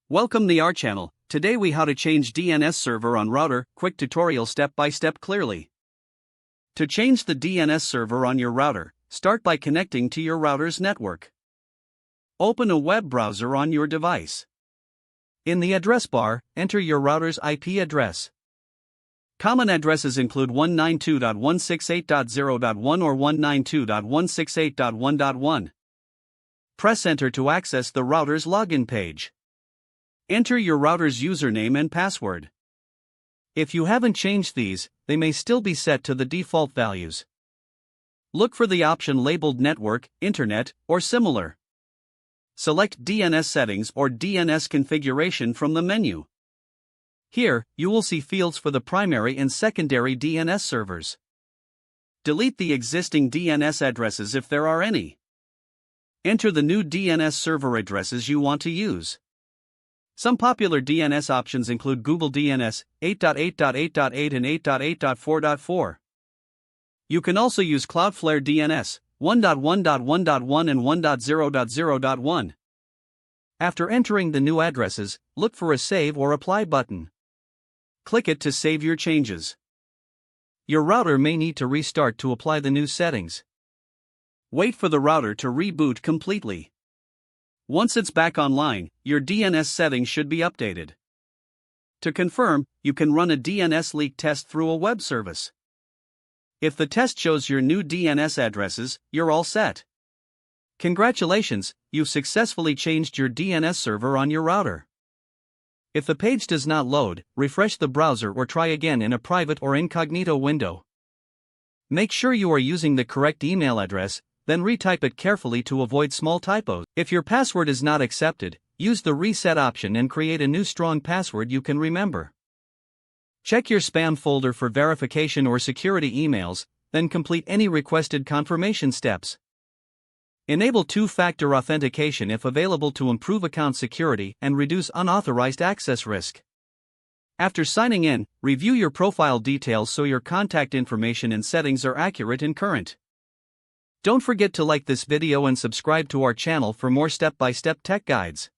Welcome to our channel. Today we how to change DNS server on router, quick tutorial step by step clearly. To change the DNS server on your router, start by connecting to your router's network. Open a web browser on your device. In the address bar, enter your router's IP address. Common addresses include 192.168.0.1 or 192.168.1.1. Press enter to access the router's login page. Enter your router's username and password. If you haven't changed these, they may still be set to the default values. Look for the option labeled Network, Internet, or similar. Select DNS settings or DNS configuration from the menu. Here, you will see fields for the primary and secondary DNS servers. Delete the existing DNS addresses if there are any. Enter the new DNS server addresses you want to use. Some popular DNS options include Google DNS, 8.8.8.8 and 8.8.4.4. You can also use Cloudflare DNS, 1.1.1.1 and 1.0.0.1. After entering the new addresses, look for a Save or Apply button. Click it to save your changes. Your router may need to restart to apply the new settings. Wait for the router to reboot completely. Once it's back online, your DNS settings should be updated. To confirm, you can run a DNS leak test through a web service. If the test shows your new DNS addresses, you're all set. Congratulations, you've successfully changed your DNS server on your router. If the page does not load, refresh the browser or try again in a private or incognito window. Make sure you are using the correct email address, then retype it carefully to avoid small typos. If your password is not accepted, use the reset option and create a new strong password you can remember. Check your spam folder for verification or security emails, then complete any requested confirmation steps. Enable two-factor authentication if available to improve account security and reduce unauthorized access risk. After signing in, review your profile details so your contact information and settings are accurate and current. Don't forget to like this video and subscribe to our channel for more step-by-step tech guides.